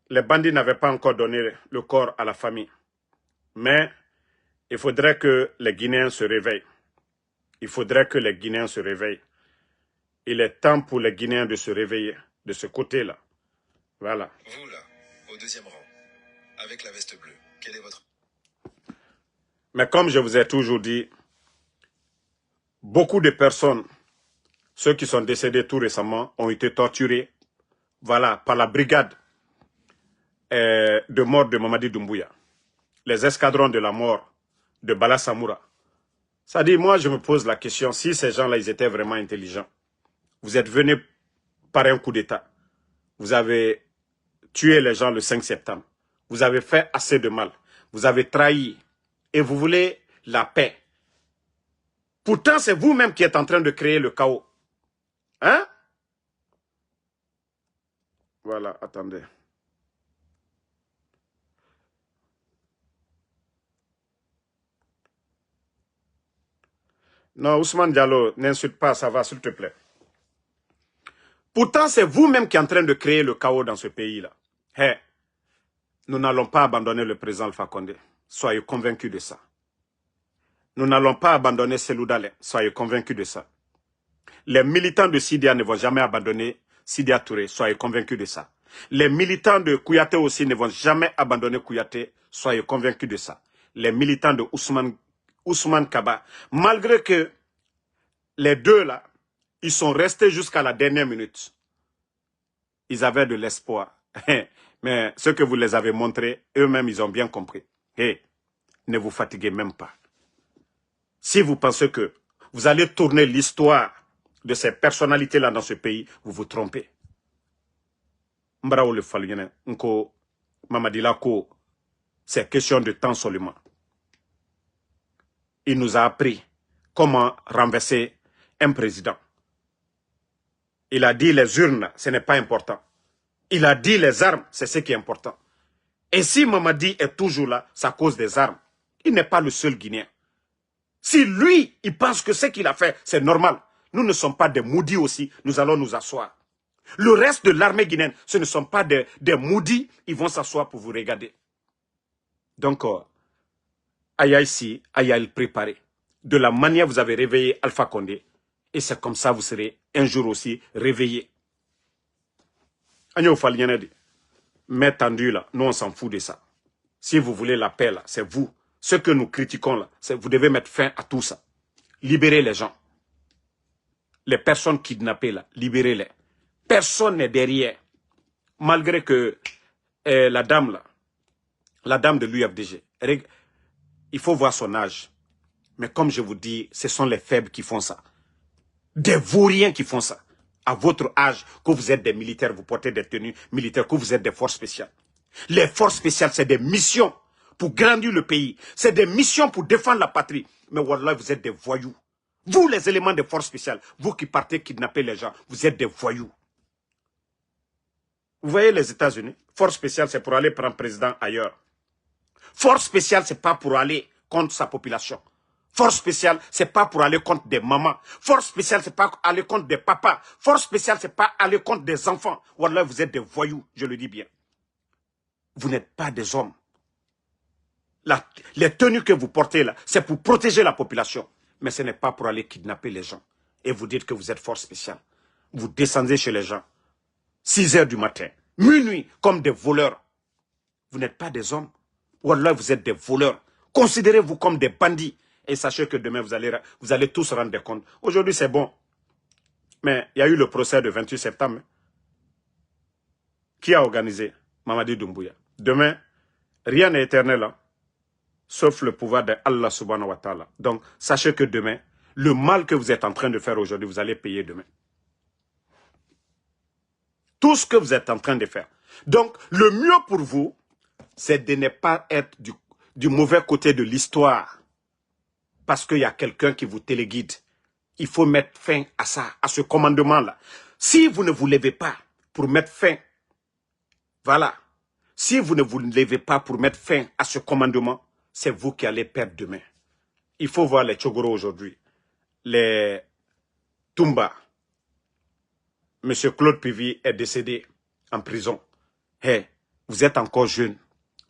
[SPEAKER 1] les bandits n'avaient pas encore donné le corps à la famille. Mais il faudrait que les Guinéens se réveillent. Il faudrait que les Guinéens se réveillent. Il est temps pour les Guinéens de se réveiller de ce côté-là. Voilà.
[SPEAKER 2] Vous là, au deuxième rang. Avec la veste bleue, quel est votre...
[SPEAKER 1] Mais comme je vous ai toujours dit, beaucoup de personnes, ceux qui sont décédés tout récemment, ont été torturés, voilà, par la brigade de mort de Mamadi Doumbouya. Les escadrons de la mort de Bala Samoura. Ça dit, moi je me pose la question, si ces gens-là, ils étaient vraiment intelligents, vous êtes venus par un coup d'État, vous avez tué les gens le 5 septembre, vous avez fait assez de mal. Vous avez trahi. Et vous voulez la paix. Pourtant, c'est vous-même qui êtes en train de créer le chaos. Hein? Voilà, attendez. Non, Ousmane Diallo, n'insulte pas, ça va, s'il te plaît. Pourtant, c'est vous-même qui êtes en train de créer le chaos dans ce pays-là. Hey. Nous n'allons pas abandonner le président Alpha Condé. Soyez convaincus de ça. Nous n'allons pas abandonner Selou Dale. Soyez convaincus de ça. Les militants de Sidia ne vont jamais abandonner Sidia Touré. Soyez convaincus de ça. Les militants de Kouyaté aussi ne vont jamais abandonner Kouyaté. Soyez convaincus de ça. Les militants de Ousmane Kaba, malgré que les deux là, ils sont restés jusqu'à la dernière minute. Ils avaient de l'espoir. Mais ce que vous les avez montré, eux-mêmes, ils ont bien compris. Ne vous fatiguez même pas. Si vous pensez que vous allez tourner l'histoire de ces personnalités-là dans ce pays, vous vous trompez. Mbaraoule Falyene, Nko, Mamadila Ko, c'est question de temps seulement. Il nous a appris comment renverser un président. Il a dit les urnes, ce n'est pas important. Il a dit les armes, c'est ce qui est important. Et si Mamadi est toujours là, c'est à cause des armes. Il n'est pas le seul Guinéen. Si lui, il pense que ce qu'il a fait, c'est normal. Nous ne sommes pas des maudits aussi, nous allons nous asseoir. Le reste de l'armée guinéenne, ce ne sont pas des maudits, ils vont s'asseoir pour vous regarder. Donc, Aya ici, Aya le préparer. De la manière vous avez réveillé Alpha Condé, et c'est comme ça vous serez un jour aussi réveillé. Agno Falyene, mais tendu là, nous on s'en fout de ça. Si vous voulez la paix là, c'est vous. Ce que nous critiquons là, c'est vous devez mettre fin à tout ça. Libérez les gens. Les personnes kidnappées là, libérez-les. Personne n'est derrière. Malgré que la dame là, la dame de l'UFDG, il faut voir son âge. Mais comme je vous dis, ce sont les faibles qui font ça. Des vauriens qui font ça. À votre âge, que vous êtes des militaires, vous portez des tenues militaires, que vous êtes des forces spéciales. Les forces spéciales, c'est des missions pour grandir le pays. C'est des missions pour défendre la patrie. Mais wallah, vous êtes des voyous. Vous, les éléments des forces spéciales, vous qui partez kidnapper les gens, vous êtes des voyous. Vous voyez les États-Unis, force spéciale, c'est pour aller prendre président ailleurs. Force spéciale, c'est pas pour aller contre sa population. Force spéciale, c'est pas pour aller contre des mamans. Force spéciale, c'est pas aller contre des papas. Force spéciale, c'est pas aller contre des enfants. Wallah, vous êtes des voyous, je le dis bien. Vous n'êtes pas des hommes. Les tenues que vous portez là, c'est pour protéger la population. Mais ce n'est pas pour aller kidnapper les gens. Et vous dites que vous êtes force spéciale. Vous descendez chez les gens. 6 heures du matin, minuit, comme des voleurs. Vous n'êtes pas des hommes. Wallah, vous êtes des voleurs. Considérez-vous comme des bandits. Et sachez que demain, vous allez tous rendre compte. Aujourd'hui, c'est bon. Mais il y a eu le procès de 28 septembre. Qui a organisé? Mamadi Doumbouya. Demain, rien n'est éternel, hein, sauf le pouvoir de Allah subhanahu wa ta'ala. Donc, sachez que demain, le mal que vous êtes en train de faire aujourd'hui, vous allez payer demain. Tout ce que vous êtes en train de faire. Donc, le mieux pour vous, c'est de ne pas être du mauvais côté de l'histoire. Parce qu'il y a quelqu'un qui vous téléguide. Il faut mettre fin à ça, à ce commandement-là. Si vous ne vous levez pas pour mettre fin, voilà. Si vous ne vous levez pas pour mettre fin à ce commandement, c'est vous qui allez perdre demain. Il faut voir les Tchogoro aujourd'hui. Les Toumba. Monsieur Claude Pivy est décédé en prison. Hey, vous êtes encore jeune.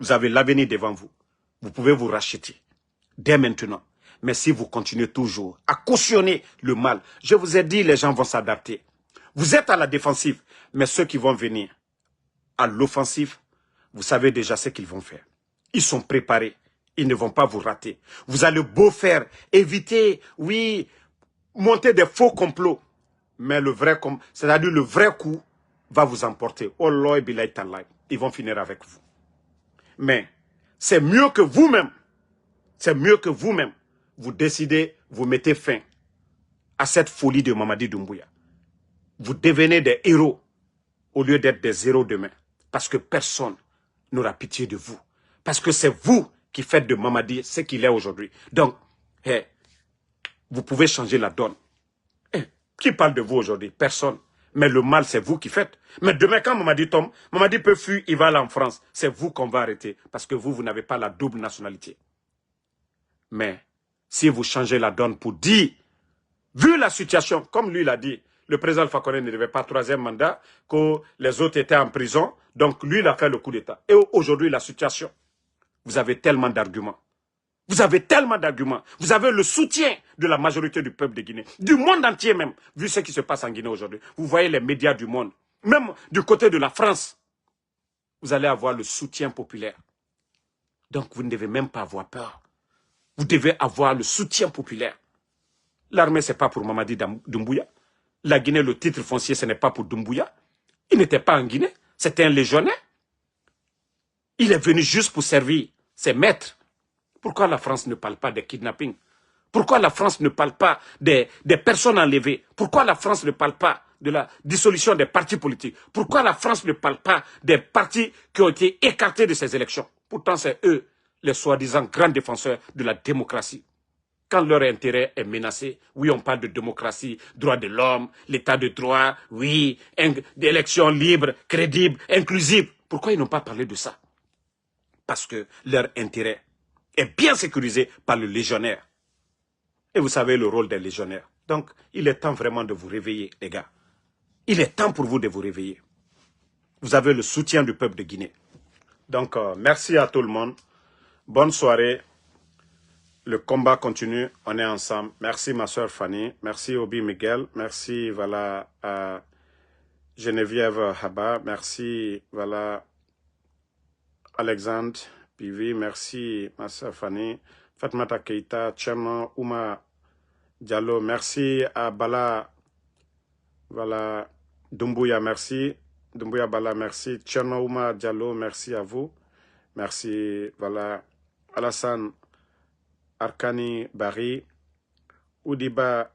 [SPEAKER 1] Vous avez l'avenir devant vous. Vous pouvez vous racheter. Dès maintenant. Mais si vous continuez toujours à cautionner le mal, je vous ai dit, les gens vont s'adapter. Vous êtes à la défensive, mais ceux qui vont venir à l'offensive, vous savez déjà ce qu'ils vont faire. Ils sont préparés. Ils ne vont pas vous rater. Vous allez beau faire, éviter, oui, monter des faux complots. Mais le vrai, c'est-à-dire le vrai coup, va vous emporter. Oh Lord, ils vont finir avec vous. Mais c'est mieux que vous-même, vous décidez, vous mettez fin à cette folie de Mamadi Doumbouya. Vous devenez des héros au lieu d'être des héros demain. Parce que personne n'aura pitié de vous. Parce que c'est vous qui faites de Mamadi ce qu'il est aujourd'hui. Donc, hey, vous pouvez changer la donne. Hey, qui parle de vous aujourd'hui? Personne. Mais le mal, c'est vous qui faites. Mais demain, quand Mamadi tombe, Mamadi peut fuir, il va aller en France. C'est vous qu'on va arrêter. Parce que vous n'avez pas la double nationalité. Mais si vous changez la donne pour dire, vu la situation, comme lui l'a dit, le président Alpha Condé ne devait pas troisième mandat, que les autres étaient en prison, donc lui, il a fait le coup d'État. Et aujourd'hui, la situation, vous avez tellement d'arguments. Vous avez tellement d'arguments. Vous avez le soutien de la majorité du peuple de Guinée, du monde entier même, vu ce qui se passe en Guinée aujourd'hui. Vous voyez les médias du monde, même du côté de la France, vous allez avoir le soutien populaire. Donc vous ne devez même pas avoir peur. Vous devez avoir le soutien populaire. L'armée, ce n'est pas pour Mamadi Doumbouya. La Guinée, le titre foncier, ce n'est pas pour Doumbouya. Il n'était pas en Guinée, c'était un légionnaire. Il est venu juste pour servir ses maîtres. Pourquoi la France ne parle pas des kidnappings? Pourquoi la France ne parle pas des personnes enlevées? Pourquoi la France ne parle pas de la dissolution des partis politiques? Pourquoi la France ne parle pas des partis qui ont été écartés de ces élections? Pourtant, c'est eux, les soi-disant grands défenseurs de la démocratie. Quand leur intérêt est menacé, oui, on parle de démocratie, droits de l'homme, l'état de droit, oui, d'élections libres, crédibles, inclusives. Pourquoi ils n'ont pas parlé de ça? Parce que leur intérêt est bien sécurisé par le légionnaire. Et vous savez le rôle des légionnaires. Donc, il est temps vraiment de vous réveiller, les gars. Il est temps pour vous de vous réveiller. Vous avez le soutien du peuple de Guinée. Donc, merci à tout le monde. Bonne soirée. Le combat continue. On est ensemble. Merci, ma soeur Fanny. Merci, Obi Miguel. Merci, voilà, Geneviève Haba. Merci, voilà, Alexandre Pivi. Merci, ma soeur Fanny. Fatmata Keita, Tcherno, Ouma Diallo. Merci à Bala, voilà, Doumbouya, merci. Doumbouya Bala, merci. Tcherno, Ouma Diallo, merci à vous. Merci, voilà, Alassane Arkani Bari, Oudiba,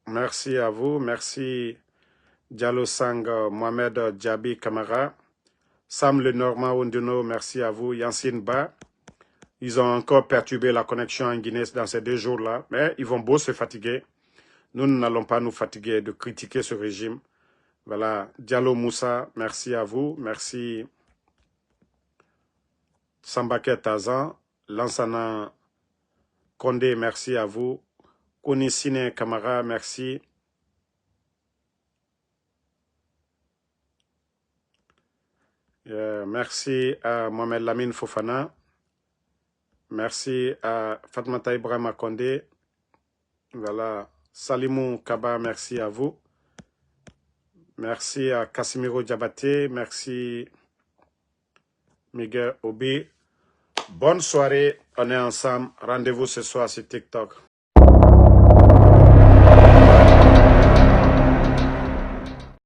[SPEAKER 1] merci à vous. Merci Diallo Sang, Mohamed Djabi Kamara, Sam Lenormand Onduno, merci à vous. Yancine Ba, ils ont encore perturbé la connexion en Guinée dans ces 2 jours-là, mais ils vont beau se fatiguer. Nous n'allons pas nous fatiguer de critiquer ce régime. Voilà, Diallo Moussa, merci à vous. Merci Sambake Tazan, Lansana Kondé, merci à vous. Konissine Kamara, merci. Merci à Mohamed Lamine Fofana. Merci à Fatmata Ibrahima Kondé. Voilà. Salimou Kaba, merci à vous. Merci à Casimiro Diabaté. Merci Miguel Obi. Bonne soirée. On est ensemble. Rendez-vous ce soir sur TikTok.